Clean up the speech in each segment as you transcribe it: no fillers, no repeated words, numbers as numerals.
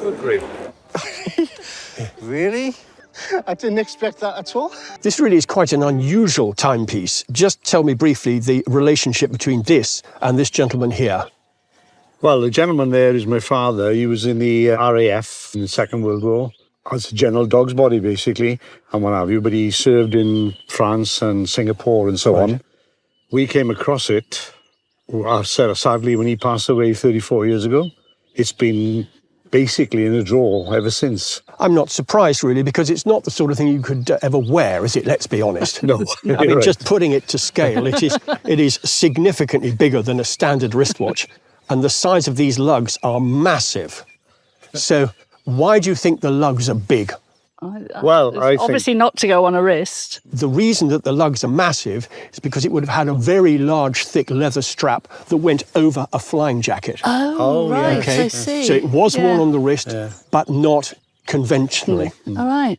Good grief. Really? I didn't expect that at all. This really is quite an unusual timepiece. Just tell me briefly the relationship between this and this gentleman here. Well, the gentleman there is my father. He was in the RAF in the Second World War. As a general dog's body, basically, and what have you. But he served in France and Singapore and so on. We came across it, sadly, when he passed away 34 years ago. It's been basically in a drawer ever since. I'm not surprised, really, because it's not the sort of thing you could ever wear, is it? Let's be honest. No. I mean, right. just putting it to scale, it is significantly bigger than a standard wristwatch, and the size of these lugs are massive. So why do you think the lugs are big? Well, I think obviously not to go on a wrist. The reason that the lugs are massive is because it would have had a very large, thick leather strap that went over a flying jacket. Oh, right, Okay. I see. So it was worn on the wrist, but not conventionally. All right.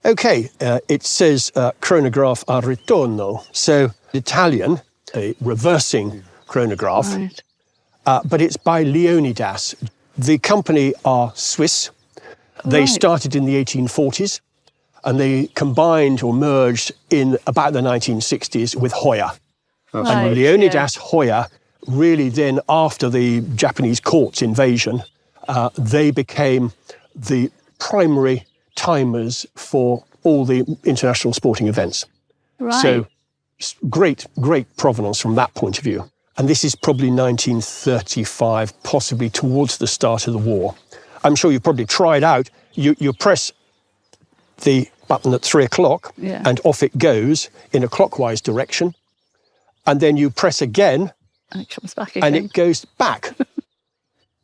Okay, it says chronograph a ritorno. So Italian, a reversing chronograph, Right. but it's by Leonidas. The company are Swiss. They Right. started in the 1840s and they combined or merged in about the 1960s with Hoya. Right, And Leonidas Hoya, really then after the Japanese courts invasion, they became the primary timers for all the international sporting events. Right. So great provenance from that point of view. And this is probably 1935, possibly towards the start of the war. I'm sure you've probably tried out. You press the button at 3 o'clock and off it goes in a clockwise direction. And then you press again and it comes back again. and it goes back.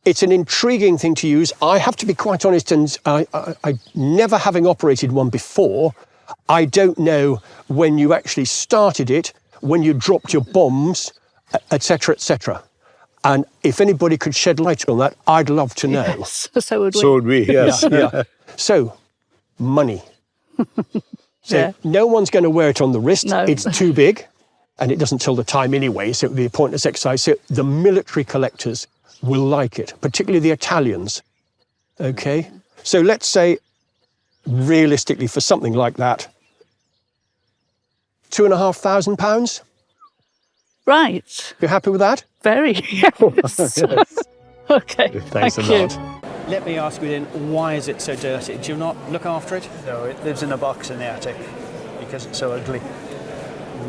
It's an intriguing thing to use. I have to be quite honest, and I never having operated one before, I don't know when you actually started it, when you dropped your bombs, etc., etc. And if anybody could shed light on that, I'd love to know. Yes, so would we. So would we, yes. Yeah. So, money. So Yeah. no one's going to wear it on the wrist. No. It's too big, and it doesn't tell the time anyway, so it would be a pointless exercise. So the military collectors will like it, particularly the Italians. Okay? So let's say, realistically, for something like that, £2,500? Right. You happy with that? Very. Yes. Okay. Thanks Thank a you. lot. Let me ask you then, why is it so dirty? Do you not look after it? No, it lives in a box in the attic because it's so ugly.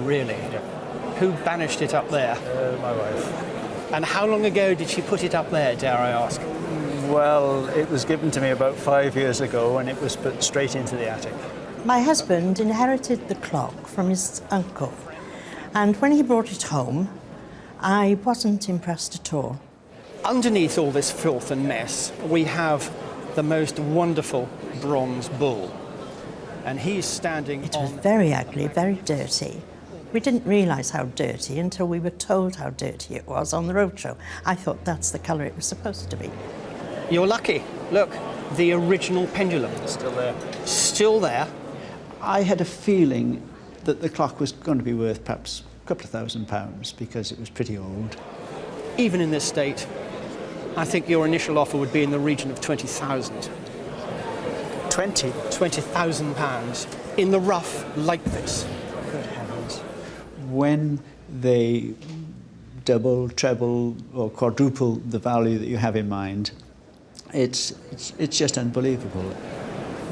Really? Yeah. Who banished it up there? My wife. And how long ago did she put it up there, dare I ask? Well, it was given to me about 5 years ago and it was put straight into the attic. My husband inherited the clock from his uncle, and when he brought it home, I wasn't impressed at all. Underneath all this filth and mess, we have the most wonderful bronze bull. And he's standing It was very ugly, very dirty. We didn't realise how dirty until we were told how dirty it was on the roadshow. I thought that's the colour it was supposed to be. You're lucky. Look, the original pendulum. Still there. Still there. I had a feeling that the clock was going to be worth perhaps a couple of £1,000 because it was pretty old. Even in this state, I think your initial offer would be in the region of 20,000. 20? £20,000 in the rough like this. Good heavens. When they double, treble or quadruple the value that you have in mind, it's just unbelievable.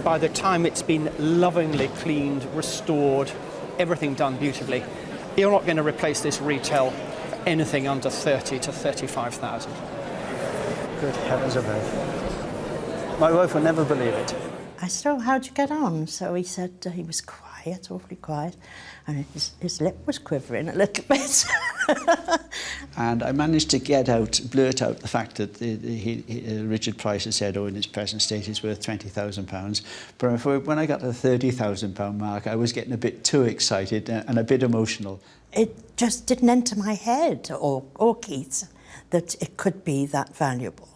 By the time it's been lovingly cleaned, restored, everything done beautifully, you're not going to replace this retail for anything under 30 to 35,000. Good heavens above. My wife would never believe it. I said, "Oh, how'd you get on?" So he said he was quiet, awfully quiet, and his lip was quivering a little bit. And I managed to blurt out the fact that Richard Price had said, oh, in its present state it's worth £20,000. But when I got to the £30,000 mark, I was getting a bit too excited and a bit emotional. It just didn't enter my head, or Keith's, that it could be that valuable.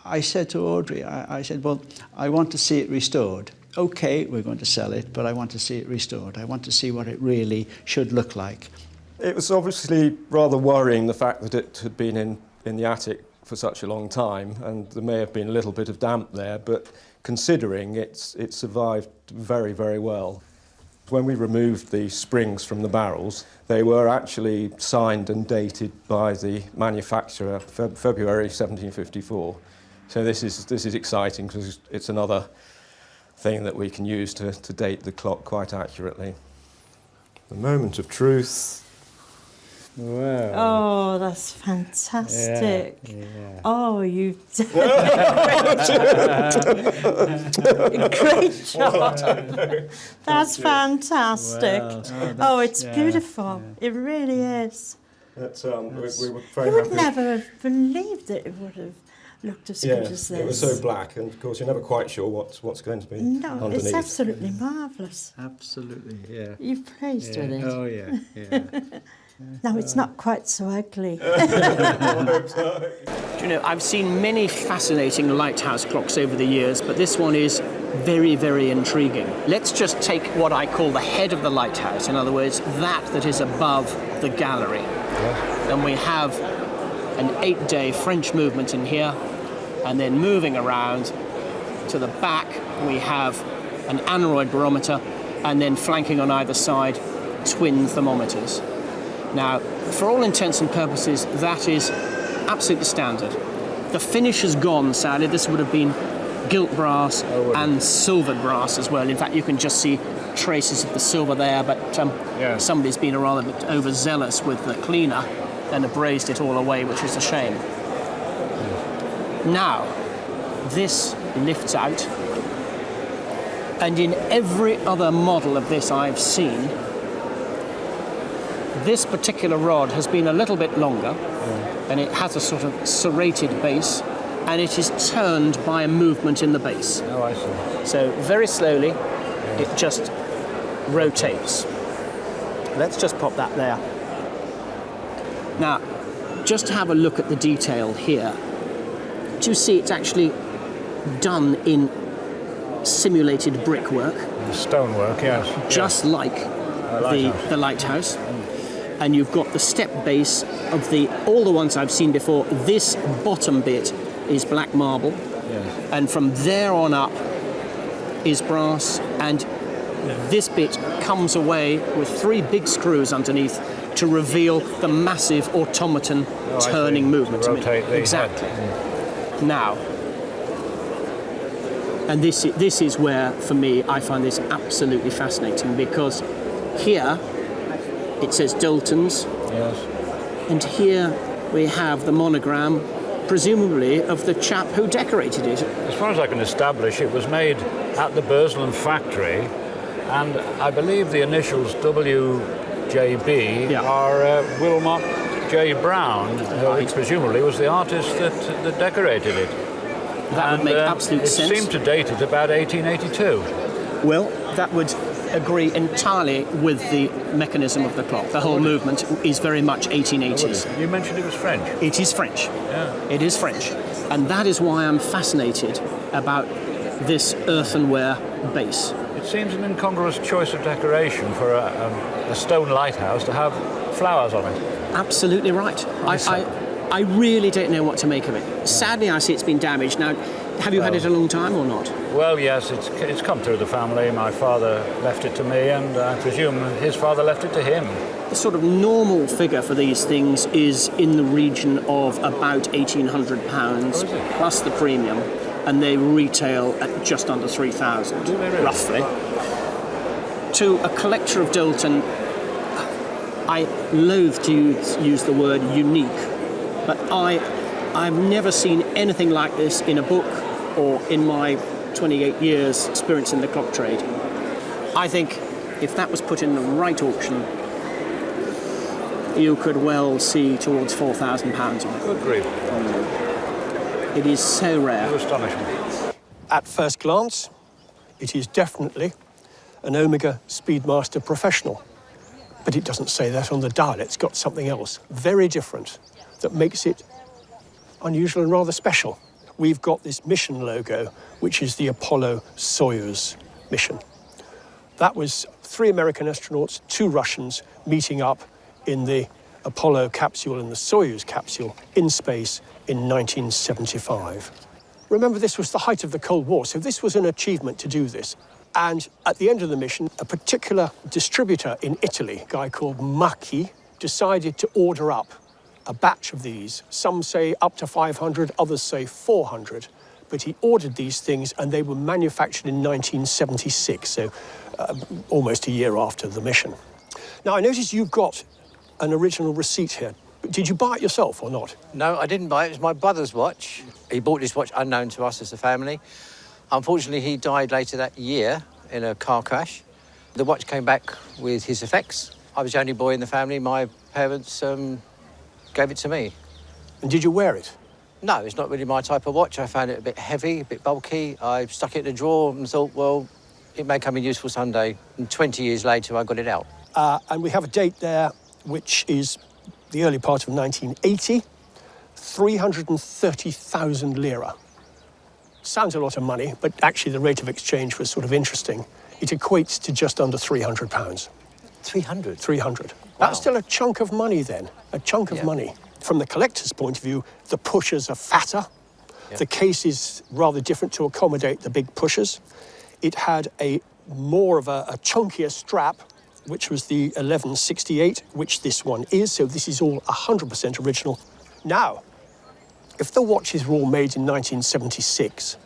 I said to Audrey, I said, well, I want to see it restored. OK, we're going to sell it, but I want to see it restored. I want to see what it really should look like. It was obviously rather worrying, the fact that it had been in the attic for such a long time, and there may have been a little bit of damp there, but considering it survived very, very well. When we removed the springs from the barrels, they were actually signed and dated by the manufacturer, February 1754. So this is exciting because it's another thing that we can use to date the clock quite accurately. The moment of truth. Wow. Oh, that's fantastic. Yeah. Oh, you've done great job. That's fantastic. Wow. It's beautiful. Yeah. It really is. We were very You would happy. never have believed that it would have looked as good as this. It was so black, and of course you're never quite sure what's going to be underneath. It's absolutely marvellous. Absolutely, yeah. You've praised with it. Oh, yeah, yeah. No, it's not quite so ugly. Do you know, I've seen many fascinating lighthouse clocks over the years, but this one is very, very intriguing. Let's just take what I call the head of the lighthouse, in other words, that is above the gallery. Yeah. And we have an 8-day French movement in here, and then moving around to the back, we have an aneroid barometer, and then flanking on either side, twin thermometers. Now, for all intents and purposes, that is absolutely standard. The finish has gone, sadly. This would have been gilt brass and silvered brass as well. In fact, you can just see traces of the silver there, but somebody's been a rather bit overzealous with the cleaner and abrased it all away, which is a shame. Now, this lifts out, and in every other model of this I've seen, this particular rod has been a little bit longer, and it has a sort of serrated base, and it is turned by a movement in the base. Oh, I see. So very slowly, it just rotates. Let's just pop that there. Now, just to have a look at the detail here, do you see it's actually done in simulated brickwork? Stonework, yes. Just like the lighthouse. And you've got the step base of all the ones I've seen before. This bottom bit is black marble, and from there on up is brass, and this bit comes away with 3 big screws underneath to reveal the massive automaton turning movement. To rotate the exactly. head. Now, and this is where, for me, I find this absolutely fascinating, because here it says Dalton's, and here we have the monogram, presumably of the chap who decorated it. As far as I can establish, it was made at the Burslem factory, and I believe the initials WJB are Wilmot J. Brown, who presumably was the artist that decorated it. That would make absolute sense. It seemed to date it about 1882. Well, that would agree entirely with the mechanism of the clock. The whole movement is very much 1880s. You mentioned it was French. It is French. Yeah. It is French. And that is why I'm fascinated about this earthenware base. It seems an incongruous choice of decoration for a stone lighthouse to have flowers on it. Absolutely right. I really don't know what to make of it. Sadly, I see it's been damaged. Now, have you had it a long time or not? Well, yes, it's come through the family. My father left it to me, and I presume his father left it to him. The sort of normal figure for these things is in the region of about £1,800 plus the premium, and they retail at just under 3,000, roughly. To a collector of Dalton, I loathe to use the word unique, but I've never seen anything like this in a book or in my 28 years experience in the clock trade. I think if that was put in the right auction, you could well see towards £4,000 on it. Good grief. It is so rare. You astonish me. At first glance, it is definitely an Omega Speedmaster Professional. But it doesn't say that on the dial. It's got something else very different that makes it unusual and rather special. We've got this mission logo, which is the Apollo-Soyuz mission. That was 3 American astronauts, 2 Russians meeting up in the Apollo capsule and the Soyuz capsule in space in 1975. Remember, this was the height of the Cold War, so this was an achievement to do this. And at the end of the mission, a particular distributor in Italy, a guy called Macchi, decided to order up a batch of these. Some say up to 500, others say 400. But he ordered these things and they were manufactured in 1976, so almost a year after the mission. Now, I notice you've got an original receipt here. Did you buy it yourself or not? No, I didn't buy it. It was my brother's watch. He bought this watch unknown to us as a family. Unfortunately, he died later that year in a car crash. The watch came back with his effects. I was the only boy in the family. My parents gave it to me. And did you wear it? No, it's not really my type of watch. I found it a bit heavy, a bit bulky. I stuck it in a drawer and thought, well, it may come in useful someday. And 20 years later, I got it out. And we have a date there, which is the early part of 1980, 330,000 lira. Sounds a lot of money, but actually the rate of exchange was sort of interesting. It equates to just under £300. 300? 300. Wow. That's still a chunk of money then, a chunk of money. From the collector's point of view, the pushers are fatter. Yeah. The case is rather different to accommodate the big pushers. It had more of a chunkier strap, which was the 1168, which this one is. So this is all 100% original. Now, if the watches were all made in 1976,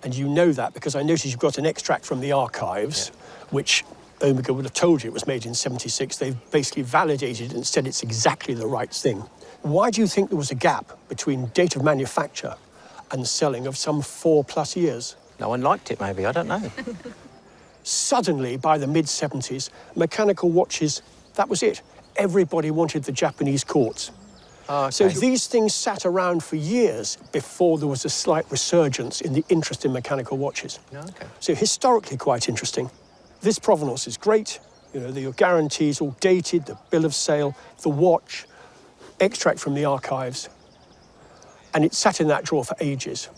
and you know that because I noticed you've got an extract from the archives, which Omega would have told you it was made in 76. They've basically validated it and said it's exactly the right thing. Why do you think there was a gap between date of manufacture and selling of some 4+ years? No one liked it, maybe. I don't know. Suddenly, by the mid-70s, mechanical watches, that was it. Everybody wanted the Japanese quartz. Okay. So these things sat around for years before there was a slight resurgence in the interest in mechanical watches. Okay. So historically quite interesting. This provenance is great. You know, your guarantees all dated, the bill of sale, the watch, extract from the archives. And it sat in that drawer for ages.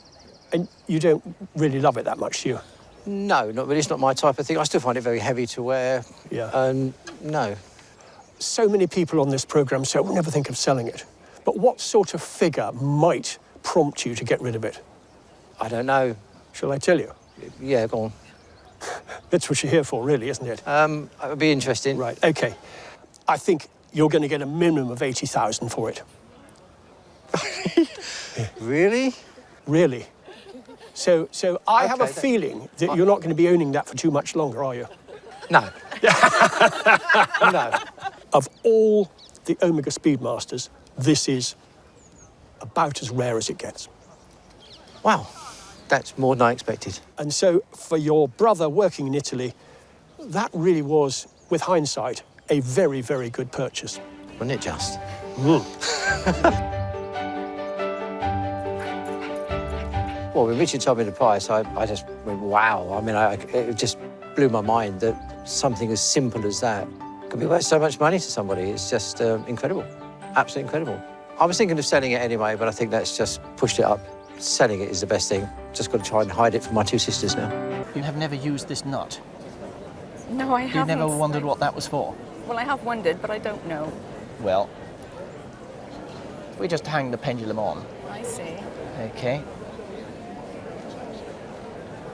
And you don't really love it that much, do you? No, not really. It's not my type of thing. I still find it very heavy to wear. Yeah. No. So many people on this programme say, we'll never think of selling it. But what sort of figure might prompt you to get rid of it? I don't know. Shall I tell you? Yeah, go on. That's what you're here for, really, isn't it? It would be interesting. Right, OK. I think you're going to get a minimum of 80,000 for it. Really? Really. So I have a feeling that you're not going to be owning that for too much longer, are you? No. No. Of all the Omega Speedmasters, this is about as rare as it gets. Wow. That's more than I expected. And so for your brother working in Italy, that really was, with hindsight, a very, very good purchase. Wasn't it just? Well, when Richard told me the price, I just went, wow. I mean, it just blew my mind that something as simple as that could be worth so much money to somebody. It's just incredible, absolutely incredible. I was thinking of selling it anyway, but I think that's just pushed it up. Selling it is the best thing. Just got to try and hide it from my two sisters now. You have never used this nut? No, I haven't. You've never wondered what that was for? Well, I have wondered, but I don't know. Well, we just hang the pendulum on. I see. Okay.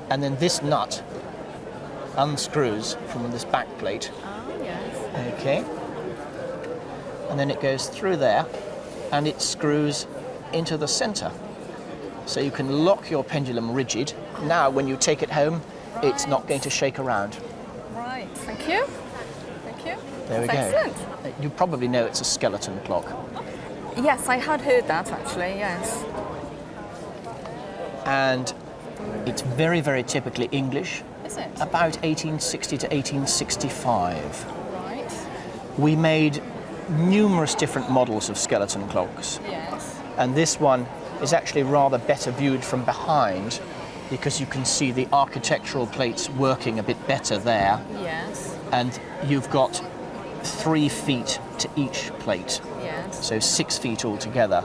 And then this nut unscrews from this back plate. Oh, yes. Okay. And then it goes through there and it screws into the center. So you can lock your pendulum rigid. Now, when you take it home, it's not going to shake around. Right. Thank you. Thank you. There we go. Excellent. You probably know it's a skeleton clock. Yes, I had heard that, actually, yes. And it's very, very typically English. Is it? About 1860 to 1865. Right. We made numerous different models of skeleton clocks. Yes. And this one is actually rather better viewed from behind because you can see the architectural plates working a bit better there. Yes. And you've got 3 feet to each plate. Yes. So 6 feet altogether.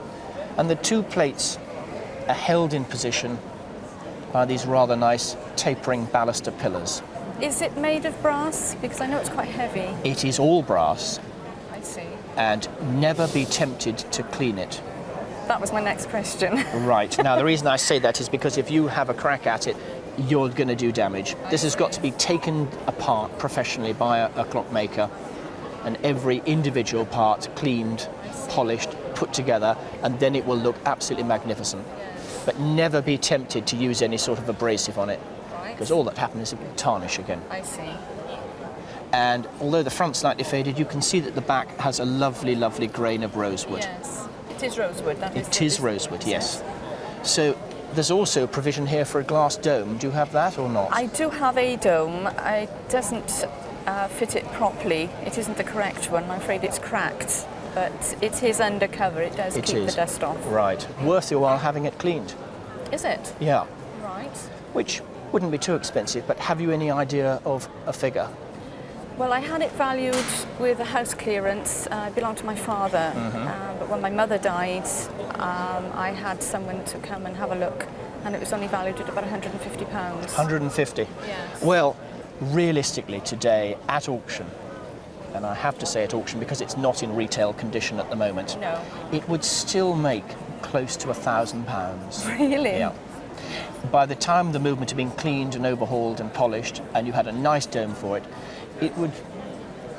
And the 2 plates are held in position by these rather nice tapering baluster pillars. Is it made of brass? Because I know it's quite heavy. It is all brass. I see. and never be tempted to clean it. That was my next question. Right. Now, the reason I say that is because if you have a crack at it, you're going to do damage. This has got to be taken apart professionally by a clockmaker, and every individual part cleaned, polished, put together, and then it will look absolutely magnificent. But never be tempted to use any sort of abrasive on it, because all that happens is it will tarnish again. I see. And although the front's slightly faded, you can see that the back has a lovely, lovely grain of rosewood. Yes. It is rosewood. It is rosewood, yes. So there's also a provision here for a glass dome. Do you have that or not? I do have a dome. It doesn't fit it properly. It isn't the correct one. I'm afraid it's cracked. But it is undercover. It does keep the dust off. Right. Worth your while having it cleaned. Is it? Yeah. Right. Which wouldn't be too expensive, but have you any idea of a figure? Well, I had it valued with a house clearance. It belonged to my father. But when my mother died, I had someone to come and have a look, and it was only valued at about £150. 150? Yes. Well, realistically today at auction, and I have to say at auction because it's not in retail condition at the moment, no, it would still make close to £1,000. Really? Yeah. By the time the movement had been cleaned and overhauled and polished, and you had a nice dome for it, it would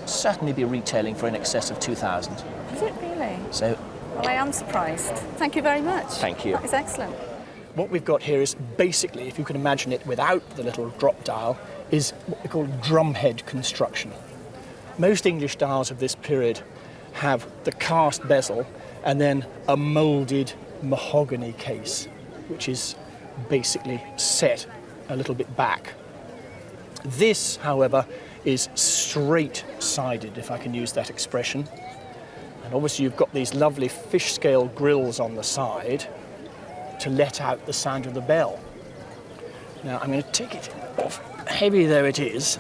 certainly be retailing for in excess of 2,000. Is it really? So, well, I am surprised. Thank you very much. Thank you. That is excellent. What we've got here is basically, if you can imagine it without the little drop dial, is what we call drumhead construction. Most English dials of this period have the cast bezel and then a moulded mahogany case, which is basically set a little bit back. This, however, is straight-sided, if I can use that expression. And obviously you've got these lovely fish scale grills on the side to let out the sound of the bell. Now I'm going to take it off, heavy though it is,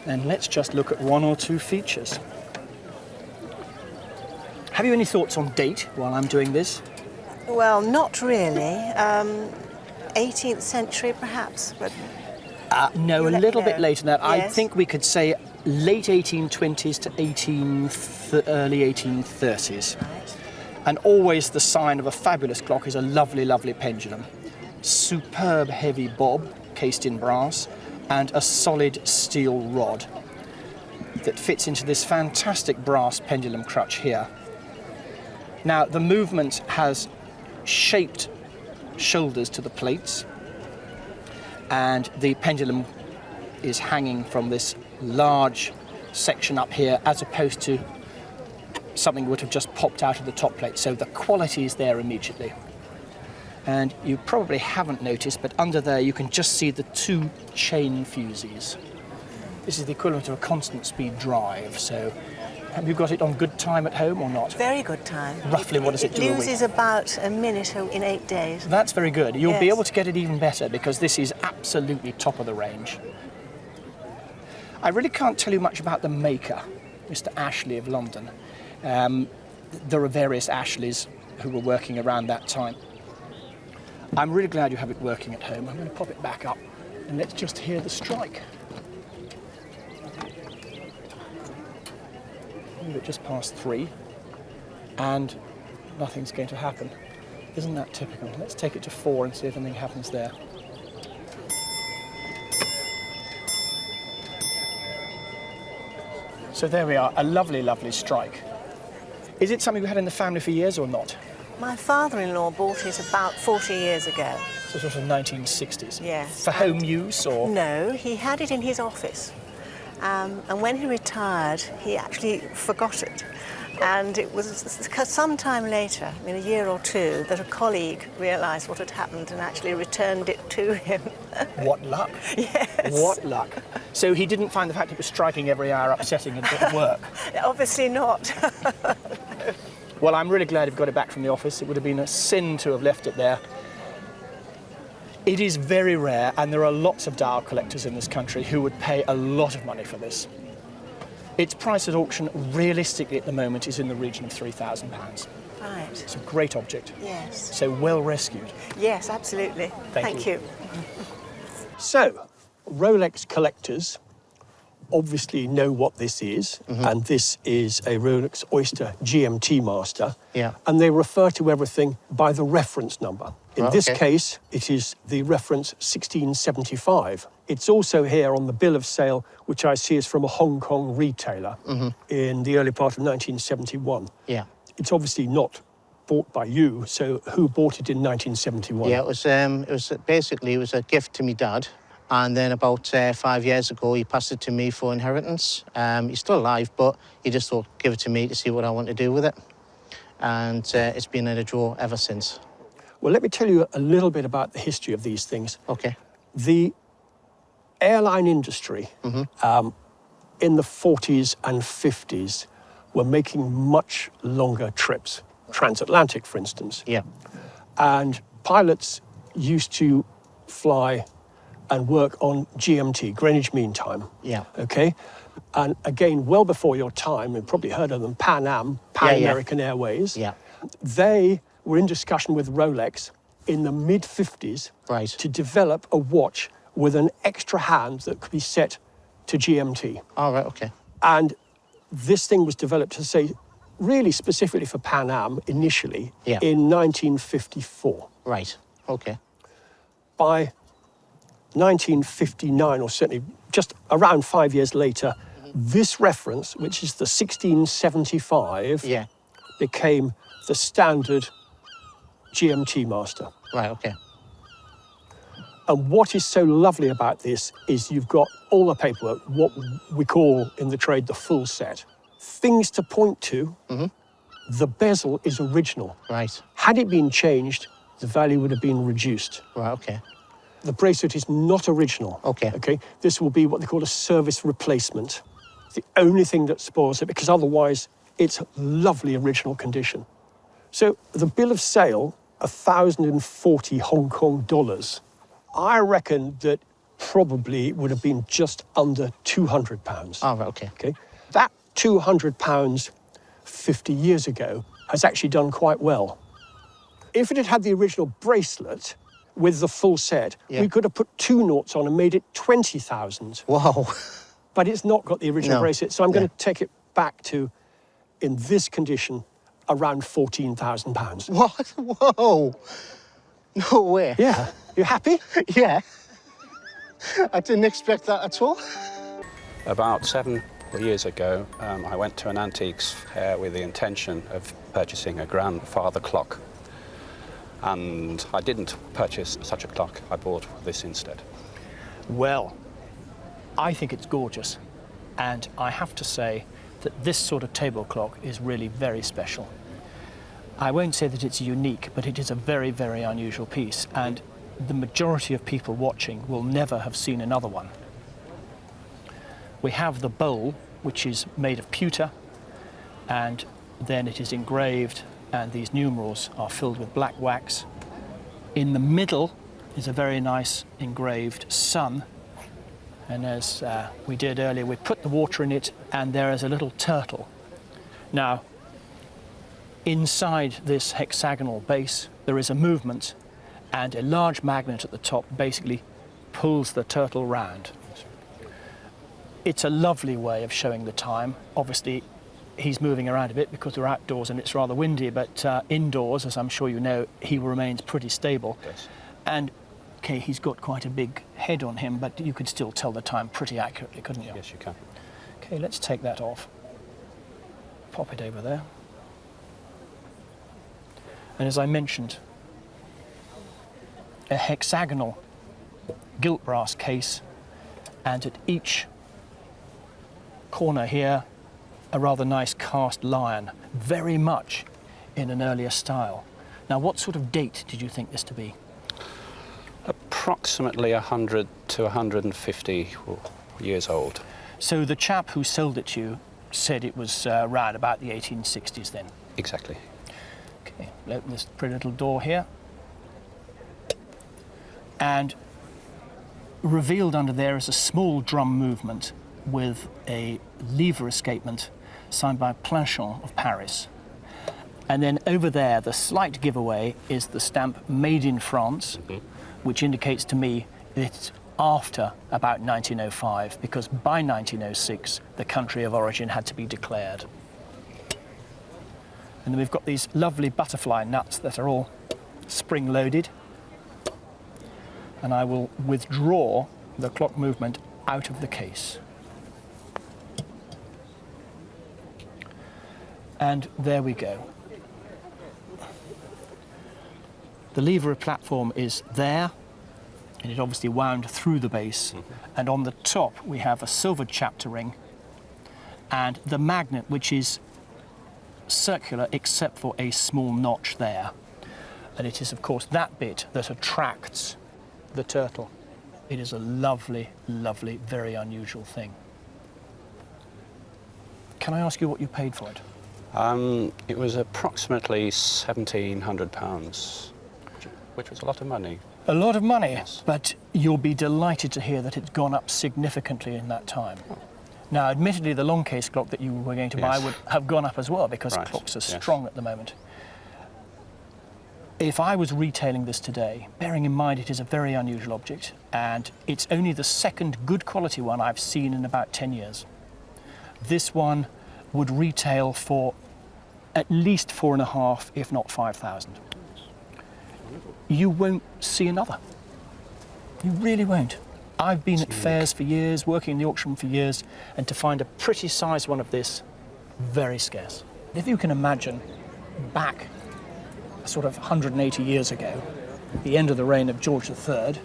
and let's just look at one or two features. Have you any thoughts on date while I'm doing this? Well, not really. 18th century perhaps, but... No, a little bit later than that. Yes. I think we could say late 1820s to early 1830s. Right. And always the sign of a fabulous clock is a lovely, lovely pendulum. Superb heavy bob, cased in brass, and a solid steel rod that fits into this fantastic brass pendulum crutch here. Now, the movement has shaped shoulders to the plates, and the pendulum is hanging from this large section up here as opposed to something would have just popped out of the top plate. So the quality is there immediately. And you probably haven't noticed, but under there you can just see the two chain fusees. This is the equivalent of a constant speed drive. So have you got it on good time at home or not? Very good time. Roughly what does it do a week? It loses about a minute in 8 days. That's very good. You'll be Yes. able to get it even better because this is absolutely top of the range. I really can't tell you much about the maker, Mr. Ashley of London. There are various Ashleys who were working around that time. I'm really glad you have it working at home. I'm going to pop it back up and let's just hear the strike. We're just past 3 and nothing's going to happen. Isn't that typical? Let's take it to 4 and see if anything happens there. So there we are, a lovely, lovely strike. Is it something we had in the family for years or not? My father-in-law bought it about 40 years ago. So sort of 1960s? Yes. For home use or? No, he had it in his office. And when he retired, he actually forgot it. And it was some time later, I mean a year or two, that a colleague realised what had happened and actually returned it to him. What luck. Yes. What luck. So he didn't find the fact it was striking every hour upsetting and didn't work? Obviously not. Well, I'm really glad you've got it back from the office. It would have been a sin to have left it there. It is very rare, and there are lots of dial collectors in this country who would pay a lot of money for this. Its price at auction, realistically at the moment, is in the region of £3,000. Right. It's a great object. Yes. So well rescued. Yes, absolutely. Thank you. So, Rolex collectors obviously know what this is, and this is a Rolex Oyster GMT Master. Yeah. And they refer to everything by the reference number. In Oh, this okay. case, it is the reference 1675. It's also here on the bill of sale, which I see is from a Hong Kong retailer in the early part of 1971. Yeah. It's obviously not bought by you, so who bought it in 1971? Yeah, it was basically it was a gift to my dad, and then about 5 years ago he passed it to me for inheritance. He's still alive, but he just thought give it to me to see what I want to do with it, and it's been in a drawer ever since. Well, let me tell you a little bit about the history of these things. Okay. The airline industry in the 40s and 50s were making much longer trips, transatlantic, for instance. Yeah. And pilots used to fly and work on GMT, Greenwich Mean Time. Yeah. Okay? And again, well before your time, you've probably heard of them, Pan Am, Pan American Airways. Yeah. They were in discussion with Rolex in the mid-50s to develop a watch with an extra hand that could be set to GMT. All right, okay. And this thing was developed to say, really specifically for Pan Am initially in 1954. Right, okay. By 1959, or certainly just around 5 years later, this reference, which is the 1675, became the standard GMT Master. Right, okay. And what is so lovely about this is you've got all the paperwork, what we call in the trade the full set. Things to point to, the bezel is original. Right. Had it been changed, the value would have been reduced. Right, okay. The bracelet is not original. Okay. Okay. This will be what they call a service replacement. It's the only thing that spoils it, because otherwise it's lovely original condition. So the bill of sale, 1,040 Hong Kong dollars. I reckon that probably it would have been just under £200. Oh, right, okay. Okay. That £200 50 years ago has actually done quite well. If it had had the original bracelet with the full set, we could have put 2 noughts on and made it 20,000. Wow. But it's not got the original No. bracelet, so I'm going to take it back to, in this condition, around £14,000. What? Whoa. No way. Yeah. You happy? Yeah. I didn't expect that at all. About 7 years ago, I went to an antiques fair with the intention of purchasing a grandfather clock. And I didn't purchase such a clock. I bought this instead. Well, I think it's gorgeous. And I have to say that this sort of table clock is really very special. I won't say that it's unique, but it is a very, very unusual piece. And the majority of people watching will never have seen another one. We have the bowl, which is made of pewter, and then it is engraved, and these numerals are filled with black wax. In the middle is a very nice engraved sun, and as we did earlier, we put the water in it, and there is a little turtle. Now, inside this hexagonal base, there is a movement, and a large magnet at the top basically pulls the turtle round. It's a lovely way of showing the time. Obviously, he's moving around a bit because we're outdoors and it's rather windy, but indoors, as I'm sure you know, he remains pretty stable. Yes. And, okay, he's got quite a big head on him, but you could still tell the time pretty accurately, couldn't you? Yes, you can. Okay, let's take that off. Pop it over there. And as I mentioned, a hexagonal gilt brass case, and at each corner here, a rather nice cast lion, very much in an earlier style. Now, what sort of date did you think this to be? Approximately 100 to 150 years old. So the chap who sold it to you said it was around about the 1860s then? Exactly. Okay, open this pretty little door here. And revealed under there is a small drum movement with a lever escapement signed by Planchon of Paris. And then over there, the slight giveaway is the stamp made in France, which indicates to me that it's after about 1905, because by 1906 the country of origin had to be declared. And then we've got these lovely butterfly nuts that are all spring-loaded. And I will withdraw the clock movement out of the case. And there we go. The lever platform is there, and it obviously wound through the base. And on the top we have a silver chapter ring and the magnet, which is circular except for a small notch there. And it is, of course, that bit that attracts the turtle. It is a lovely, lovely, very unusual thing. Can I ask you what you paid for it? It was approximately £1,700, which was a lot of money. A lot of money, yes. But you'll be delighted to hear that it's gone up significantly in that time. Oh. Now, admittedly, the Longcase clock that you were going to buy would have gone up as well, because clocks are strong at the moment. If I was retailing this today, bearing in mind it is a very unusual object, and it's only the second good quality one I've seen in about 10 years. This one would retail for at least 4.5, if not 5,000. You won't see another. You really won't. I've been at fairs for years, working in the auction for years, and to find a pretty sized one of this, very scarce. If you can imagine back sort of 180 years ago, the end of the reign of George III,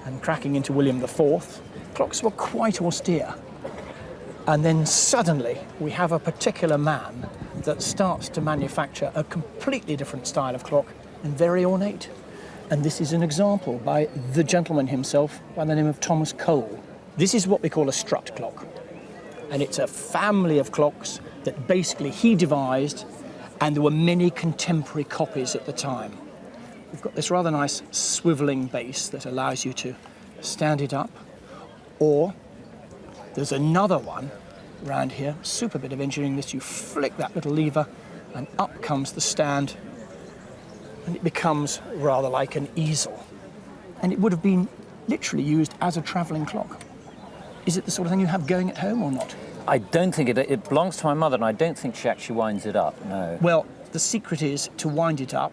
and cracking into William IV, clocks were quite austere. And then suddenly we have a particular man that starts to manufacture a completely different style of clock, and very ornate. And this is an example by the gentleman himself by the name of Thomas Cole. This is what we call a strut clock. And it's a family of clocks that basically he devised, and there were many contemporary copies at the time. We've got this rather nice swiveling base that allows you to stand it up, or there's another one around here, super bit of engineering, this you flick that little lever and up comes the stand, and it becomes rather like an easel. And it would have been literally used as a travelling clock. Is it the sort of thing you have going at home or not? I don't think it belongs to my mother, and I don't think she actually winds it up, no. Well, the secret is to wind it up.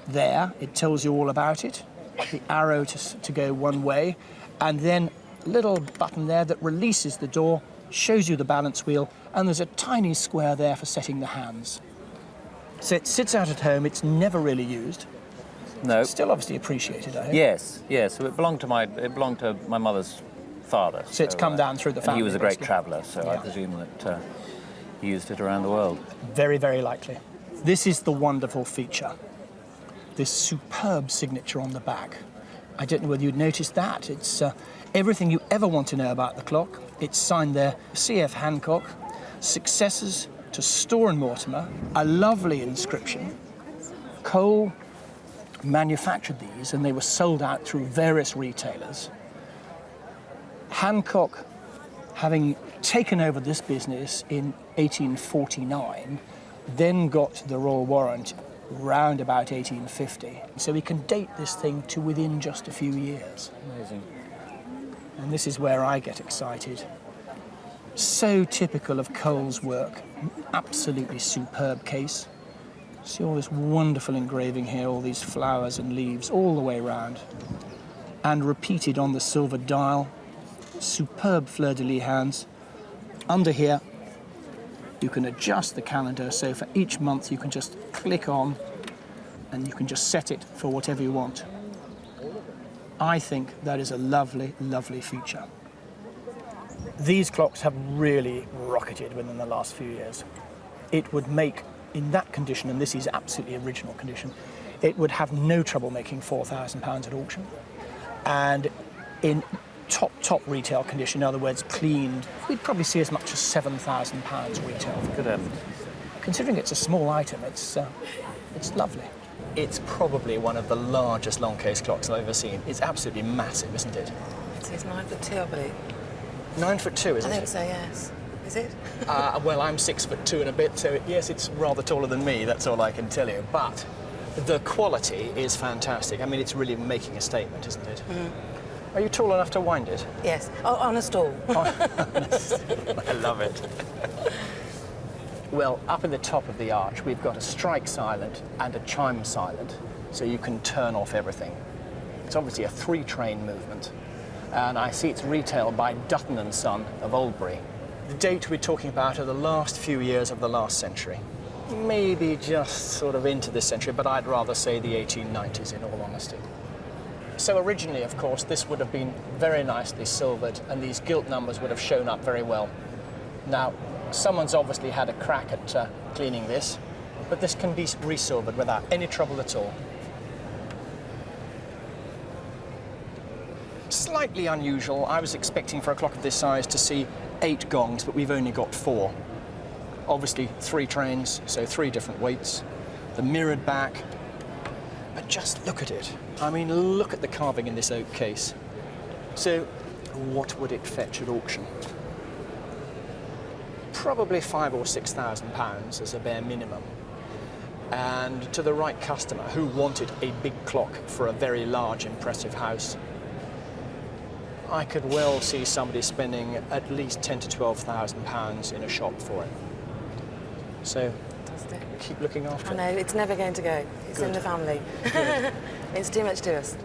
There, it tells you all about it. The arrow to go one way, and then a little button there that releases the door, shows you the balance wheel, and there's a tiny square there for setting the hands. So it sits out at home, it's never really used. No. It's still obviously appreciated, I hope. Yes, yes. So it belonged to my mother's father. So it's come down through the family. And he was a great basically. traveller, so I presume that he used it around the world. Very, very likely. This is the wonderful feature. This superb signature on the back. I don't know whether you'd noticed that. It's everything you ever want to know about the clock. It's signed there, C.F. Hancock, successors to Storr and Mortimer, a lovely inscription. Cole manufactured these and they were sold out through various retailers. Hancock, having taken over this business in 1849, then got the royal warrant round about 1850. So we can date this thing to within just a few years. Amazing. And this is where I get excited. So typical of Cole's work. Absolutely superb case. See all this wonderful engraving here, all these flowers and leaves all the way around. And repeated on the silver dial. Superb fleur-de-lis hands. Under here, you can adjust the calendar, so for each month you can just click on and you can just set it for whatever you want. I think that is a lovely, lovely feature. These clocks have really rocketed within the last few years. It would make, in that condition, and this is absolutely original condition, it would have no trouble making £4,000 at auction. And in top retail condition, in other words, cleaned, we'd probably see as much as £7,000 retail. Good heavens. Considering it's a small item, it's lovely. It's probably one of the largest Longcase clocks I've ever seen. It's absolutely massive, isn't it? It is 9'2", I believe. 9'2", is it? I think so, yes. Is it? Well, I'm 6'2" and a bit, so yes, it's rather taller than me, that's all I can tell you. But the quality is fantastic. I mean, it's really making a statement, isn't it? Are you tall enough to wind it? Yes. Oh, on a stool. I love it. Well, up in the top of the arch, we've got a strike silent and a chime silent, so you can turn off everything. It's obviously a 3-train movement, and I see it's retailed by Dutton & Son of Oldbury. The date we're talking about are the last few years of the last century. Maybe just sort of into this century, but I'd rather say the 1890s in all honesty. So originally, of course, this would have been very nicely silvered and these gilt numbers would have shown up very well. Now, someone's obviously had a crack at cleaning this, but this can be resilvered without any trouble at all. Slightly unusual. I was expecting for a clock of this size to see 8 gongs, but we've only got 4. Obviously 3 trains, so 3 different weights. The mirrored back, but just look at it. I mean, look at the carving in this oak case. So, what would it fetch at auction? Probably £5,000 or £6,000 as a bare minimum. And to the right customer who wanted a big clock for a very large, impressive house, I could well see somebody spending at least £10,000 to £12,000 in a shop for it. So, keep looking after it. I know, it's never going to go. It's in the family. It's too much to us.